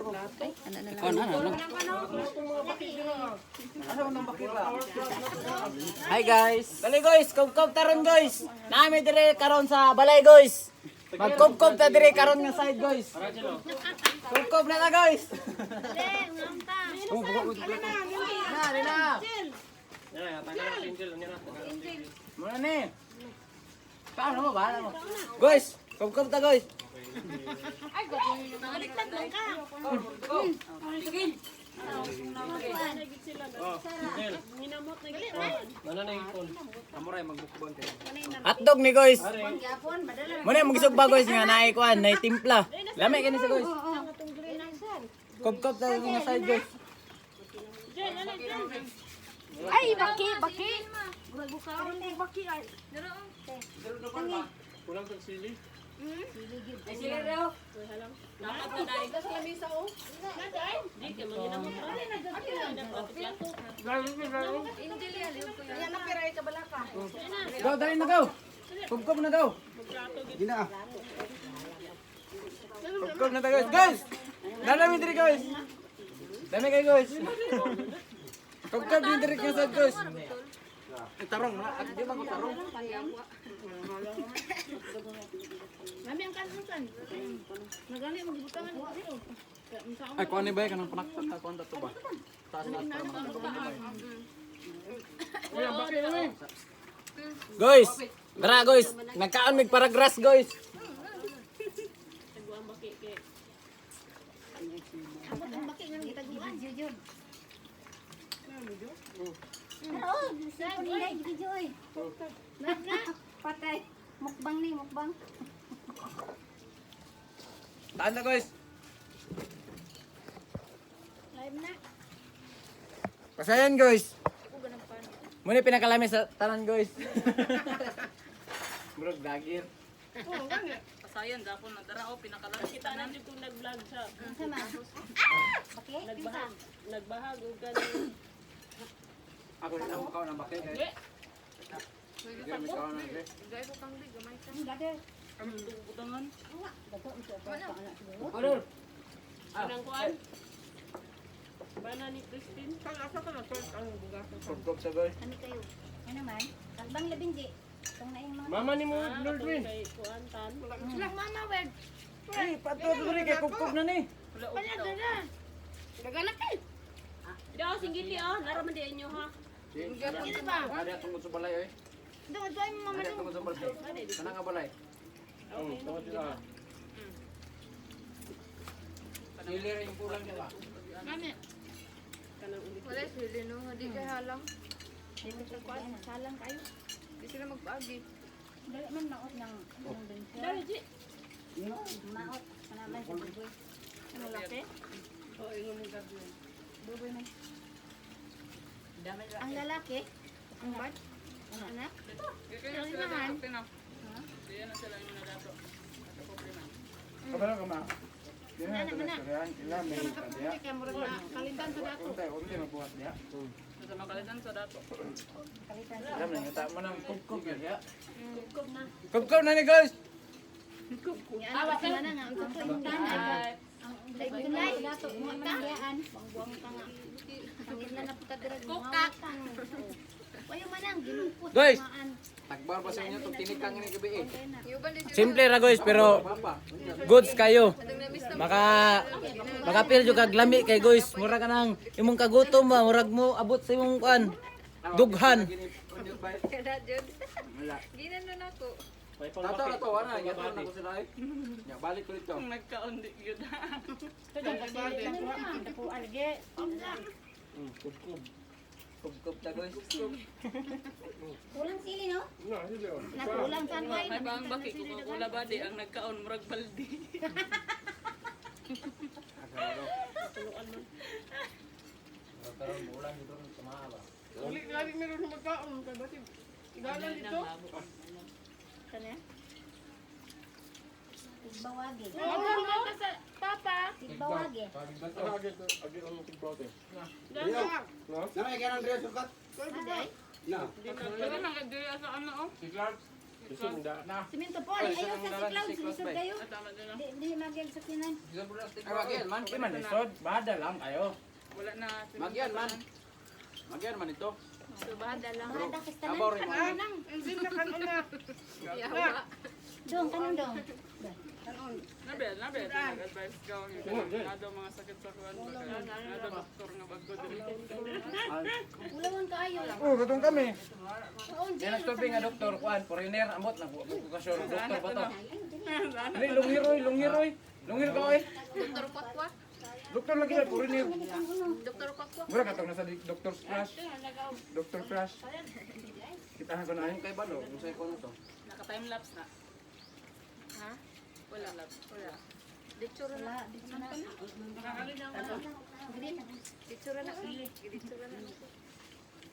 Hi guys. Dali guys, kubkob taron guys. Nami dire karon sa balay guys. Magkubkob ta dire karon nga side guys. Kubkob na ta guys. Muna ni. Paano mo ba? Guys, kubkob ta guys. Ay, baliktad mo ka. Sige. Hotdog ni guys. Muna magisog ba guys nga naay kuan, naay timpla. Lami kani sa guys. Kubkob ta nga side guys. Ay, baki. Baki ay. Kulang sa sili. Ay, sila raw. Nakapatay. Kasi kami sa o. Naday. Di ka manginamot. Yan na piray ka balaka. Go, dali na go. Kubkob na go. Gina. Kubkob na ta guys. Guys. Dami diri guys. Dami kay guys. Kubkob din diri ka sa guys. Tarong na, at di man ko tarong. Mami ang kansan. Nagali mo gibutangan dito. Ay, kuan ni ba kanang panaktan ta kuan to ba? Taas na para guys, dara guys, nagkaon mig paragras guys. Baki nga kita guan jujur. Oh, saan nilay gitu joy. Na, patay. Mukbang ni, mukbang. Taan na guys. Live na. Pasayan guys. Muna pinakalami sa tanan guys. Murag dagir. Pasayan dapon na dara o pinakalaki kita na dito nag-vlog siya. Sama. Baki, pinsa. Nagbahag og ganing Ako na mo kaon ang bakit guys. Sige mi kaon na guys. Ang gade. butangan. Ano? Anang kuan? Bana ni Christine. Asa ka na sort ang bugas. Kubkob sa guys. Kami kayo. Ano man? Kalbang labinji. Itong na yung mga... Mama ni mo, Lordwin. Kay kuan tan. Sila mama, wed. Ay, pato diri kay kubkob na ni. Wala na. Naganak eh. Daw singgiti naraman di inyo ha. Hindi ba? Ada tungod sa balay oy. Doon, doon mo mama Ada doon. tungod sa balay. Kana nga balay. Tawad sila. Dilir yung kulang nila. Mami. Wala sila no, hindi kay halang. Dito sa kuan, salang kayo. Hindi sila magpaagi. Dali man naot ng dun siya. Dali ji. Maot. Kanaman sa buboy. Ano laki? O ingon mo gabi. Buboy man. Ang lalaki. Ang bad. Ang anak. Kaya sila dapat na. Diyan na sila yung nadato. Kabalo ka ma. Mana, mana. Ila may kadiya. Kaya murag na. Kalitan sa dato. Unti magbuhat diya. Sa makalitan sa dato. Kalitan sa Alam na ngita mo nang kubkob diya. Kubkob na. Kubkob na ni guys. awas na na nga. Ang kalitan. Ang gulay. Dato. Mga tangyaan. Bangbuang tanga. Ang isla na puta dirag. Kukak. Wayo manang. Ginupot. Guys. Takbar pa sa inyo itong tinikang ni gabi eh. Yuban din sila. Simple ra guys pero goods kayo. Makapil jud kag lami kay guys. Mura ka nang imong kagutom ba, murag mo abot sa imong kuan. Dughan. Kada jud. Ginanon ako. Tato na to ana, yato na ko sila ay. Ya balik ulit to. Nagkaon di yun. Kubkob ta guys. Kulang sili no? Nakulang sa wine. Ay bang baki ko kula ba di ang nagkaon murag baldi. Lagi meron na magkaon. Kasi igalan dito. Kanya? Tigbawagi. Papa. Tigbawagi. Agi ang tigprote. Aday? Pero nang kadiri sa ano oh. Si Clark. Simento po, ayaw sa si Cloud, sinisod kayo. Di magyag sa kinan. Ay, magyan man. Di man lisod. Bada lang kayo. Wala na. Magyan man. Magyan man ito. Subada lang. Bada kastanan. Abaw rin mo. Hindi na kanon na. Yawa. Dong, kanon dong. Nabe, nag-advise ka nado mga sakit sa kuan ba nado doktor nga bagko diri. Ulawan kaayo. Oh, katong kami. Oo, Yan ang tubig nga doktor kuan, foreigner ambot na ko sure doktor ba to. Dili lungiroy. Lungir ka oy. Doktor Kwakwa. Doktor lagi na foreigner. Doktor Kwakwa. Mura katong nasa Dr. Crash. Dr. Crash. Kita ko na yung kay Balo, kung sa'yo ko to. Naka-time lapse na. Ha? Wala. Ditsura na. Ditsura na. Ditsura na.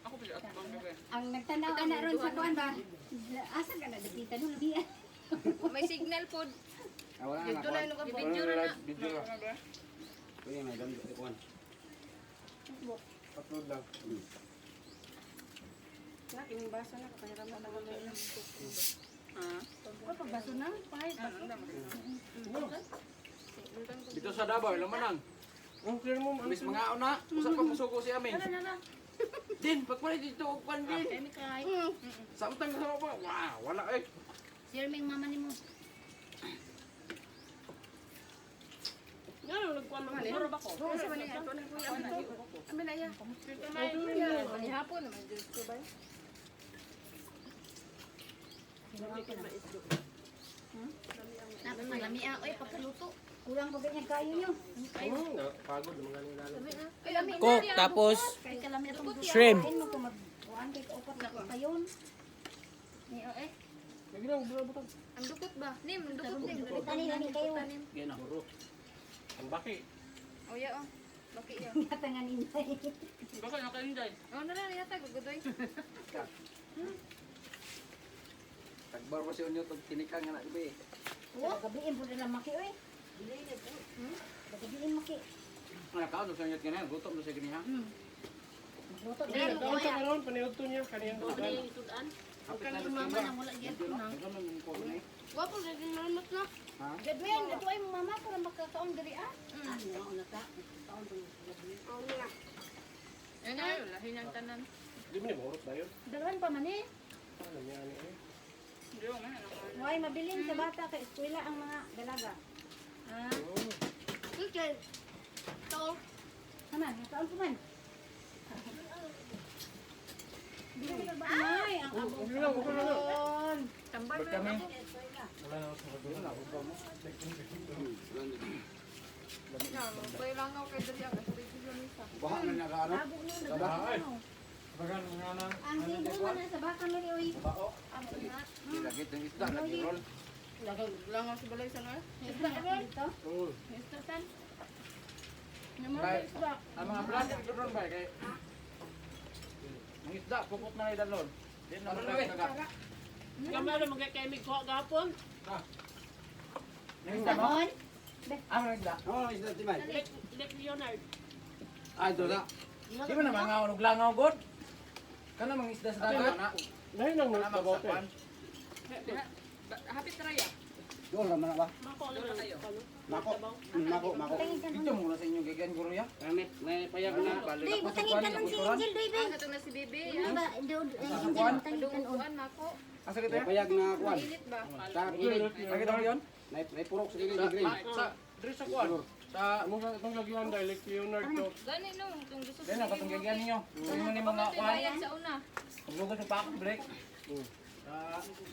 Ako pa at bang gabi. Ang nagtanaw ka na ron sa kuan ba? Asa ka na dapita no labi. May signal po. Wala Dito na yung video na na. Video na. Kuya may dami ko kuan. Upload lang. Laking basa na kahiram na naman na. Ko pagbaso na, pahit. Dito sa Davao, lamanang. Ang clear mo, Bis mga una, usap pa musuko si Aming. Din, pagpalit dito og kuan din. Kami kay. Samtang sa ba? Wow, wala eh. Sir Ming mama nimo. Yan ang nagkuhan mga Siguro ba ko? Oo, sa manila. Ito na kuya. Amin na yan. Manihapon naman. Dito ba? Naman malami oy pagkaluto. Kurang pa ganyan kayo nyo. pagod mga nila. Kaya Cook, tapos Kay kalami atong shrimp. Kain mo kung mag-kuhan kay kaupat na ko kayon. Ni eh. Lagi lang, butang. ang dukot ba? Nim, ang dukot nim. Tani kayo. ginahuro. Ang baki. O ya o. Baki ya. Katangan inday. Baka naka-enjoy. O na lang yata gugudoy. Tagbar ko si Onyo tog tinikang nga na ibi. Oh, gabiin po nila maki oy. Gabiin maki. Ano ka do sa inyo kanya, gutom do sa kanya. Luto Kaya dili nakaon ko sa karon, paniudto niya. Kanina Ano tugan. yung sudan? Kan mama na wala gyud ko na. Ano man ko ni? Wapo na din naman na. Ha? Gadwen, ito ay mama para makakaon diri ah. Ano na ta? Kaon diri. Yan na yun. Lahin ang tanan. Di mo ni mahurot na yun. Dalhan pa man eh. Ano niya ani eh. Hindi mo man naka. Huwag mabilin sa bata kay eskwela ang mga dalaga. Ah, Okay. Ito. naman, kaon pa man. Ay, ang abo. Hindi lang, okay na lang. Kaon. Tambay Ba't mo kami? ako. Wala na ako sa karon. Pwede lang ako kay Dali. Ako dito sa misa. Baha man na ano? Abo na daghan. Bagan nga na. Ang libo man na sa baka man oy. Bao. Gilagit ng isda lagi roll. Lang ako sa balay sa nga. Isda na dito. Oo. Isda san? Right. Ang mga brother ko ron ba kay ang isda pupot na ni dalon. Din na taga. Kamala magka-chemic ko gapon. Ang isda mo? Samon. Ang isda. Oh, isda timay. Lek Leonard. Ay, doon na. Di mo na mga langaw god. Kana mga isda sa dagat na. Lahi lang Kana ng babote. magsapan. Hapit raya. Doon naman na ba? Mako lang kayo. Mako. Mako. Dito muna sa inyo gigan guro ya. May payag na. Day, butangin ka ng si Angel, day, day. Ah, ito na si Bebe. Ano ba? Angel, butangin ka ng Duguan ako. Asa kita May ya? payag na kuwan. Init ba? Sa gilid. Nakita mo yon? May purok sa gilid. Sa Green. sa diri sa kuan. Sa Itong lagiwan dahil like Leonard to. Gani no. Itong gusto Dena katong gigan ninyo. Kung mo ni mga kuan. Bayad sa una. Paglugo sa pakot break.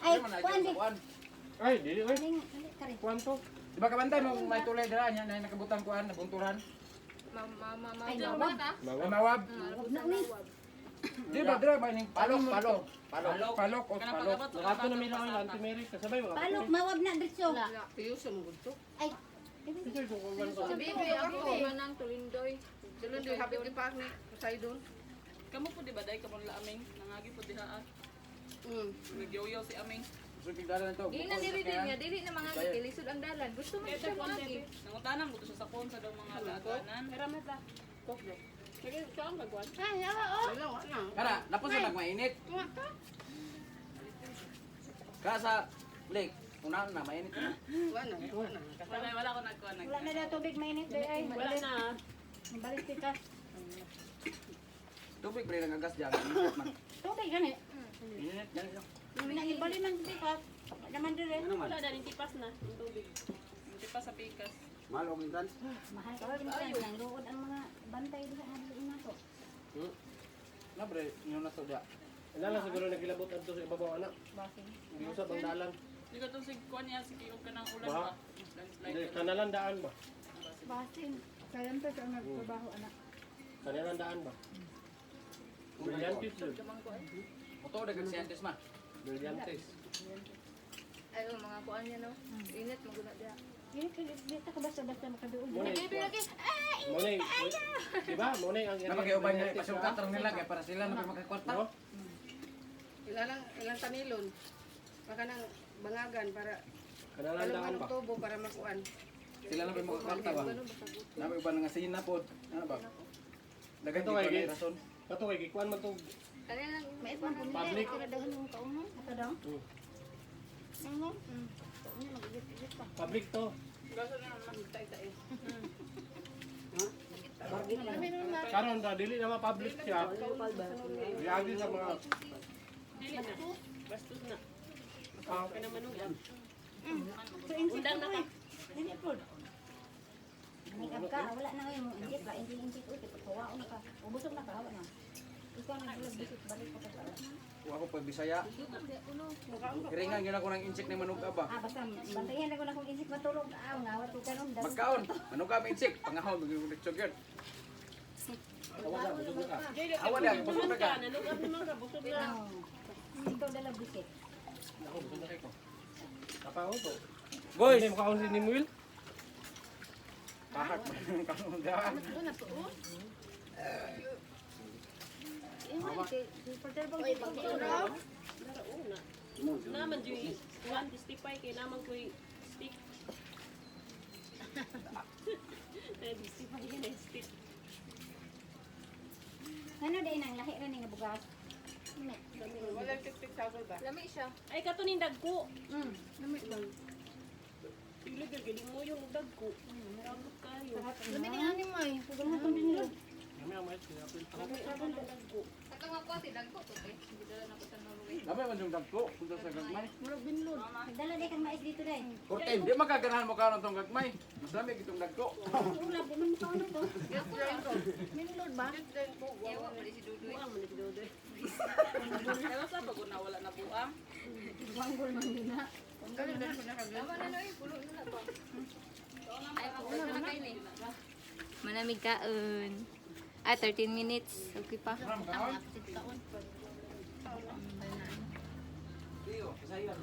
Ay, man na kuan, di. kuan. Ay, di. Ay, Ding, dali, kari. kuwan to. Di ba kabantay mo may tulay dira nya na nakabutang kuan nabunturan. Ay, Diyan mawag. ba ta? Ay mawab. Huwag na ni. Di ba dira ba ning palok. Palok o palok. Nakato na may lang ang anti-Mary. Kasabay mga. Palok, mawag na dito. Piyusa mo gusto. Ay, Ito yung kuwan ko. Si Bebe ako. Manang tulindoy. Tulindoy. Hapit ni Pak ni. Say doon. Kamu po di ba dai kamon la aming nangagi po dihaan. Nagyoyo si aming. So tigdala nito. Dili na dili din nga. Dili na mga kilisod ang dalan. Gusto mo siya mga Nangutanang mo to sa sapon sa daw mga laaganan. Karamat ba? Koklo. Sige, saan kagwan? ay, oo. Wala, wala. Kana napos sa nagmainit. Kaya sa Blake, unahan na, mainit na. Wala na. Wala ko nagkuha. Wala na daw tubig mainit day ay. Wala na. Balik ka. Tubig pre nangagas diyan. Init man. Tubig gani. Init yan. Minangibali man tikas. Naman dire. Wala na, yung tipas na. Yung tubig. Yung tipas sa pikas. Mahal og intan. Mahal ka rin sa nang luod ang mga bantay diha na to. Na pre, inyo na to dia. Wala lang siguro nagkilabot adto sa ibabaw anak. Basi. Hindi usab ang dalan. Hindi ko itong sigkuhan niya, sikiyog ka ng ulan Ba? ba? Hindi, Landslide. kanalan daan ba? Basin. Kaya to sa nagtrabaho anak. Kanalan daan ba? Brillantes yun. Moto dagan scientist ma. Brillantes. Ay, mga kuan niya no. Init maguna dia. Dito ka basta-basta makaduol. Munay. lagi. Munay. Diba? Munay ang Napag-iuban niya ipasungkat ron nila kay para sila na makakwarta. No? Ilang tanilon. Baka nang bangagan para Kanalan daan ba? tubo para makuan. Sila na makakwarta ba? Napay uban nga sina pod. Ano ba? Dagan Ito di kay pa Gil. rason. Kato kay gikuan man to. Kanina May isang Public. Para dahan ng kauno. Ito daw. Ano? Public to. Gasa na naman, tay-tay. Karon ra dili na ma-public siya. Reagi sa mga Dili na. Bastos na. ah, Kaya naman ulan. So insit Undang na ka. Dili po. Makeup ka, wala na ngayon mo inject ba? Inject ulit, pagkawaon ka. Ubusog na ka, wala na. Ikaw na bisit balik ko sa Wa ko pag Bisaya. Kiringan gyud ako ng insik ni manuga ba. Ah, basta bantayan ako na kung inject matulog. Ah, ngawat ko kanon. Magkaon, manuga mi insik, pangahon maging ulit gyud. Awa na, busog na ka. Nanugab naman ka, busog na. Ikaw dala bisit. ako busog na kay ko. Kapaw to. Boys, Hindi mo kaon si Nimuel. pahat man kanon daan. Oy, pagkura. Naman yung one testify kay naman ko yung stick. Testify yun yung stick. Ano din ang lahi ra ni nga bugas? wala tik-tik sa ba? Lami siya. Ay, kato ni dagko. Lami lang. Iligal, galing mo yung dagko. Marabot kayo. Lami ni ani mo eh. Pugol na kami nila. Kami ang mais pinapil. Dagko. Ato nga ko si dagko to eh. Hindi dala na ko sa Norway. Dami man yung dagko, punta sa gagmay. Dala di kang mais dito dai. Kurtin, di magkaganahan mo karon tong gagmay. Mas dami itong dagko. Ulap di man pa ano to. Minulod ba? Yawa mo si Dudoy. Buang mo na si Dodoy. Ewan sa pag wala na buang. Wanggol man din na. Tama na no, pulo na to. Ay, pulo na kayo ni. Manamig kaon. 13 minutes. Okay pa. Iyo, sa iyo.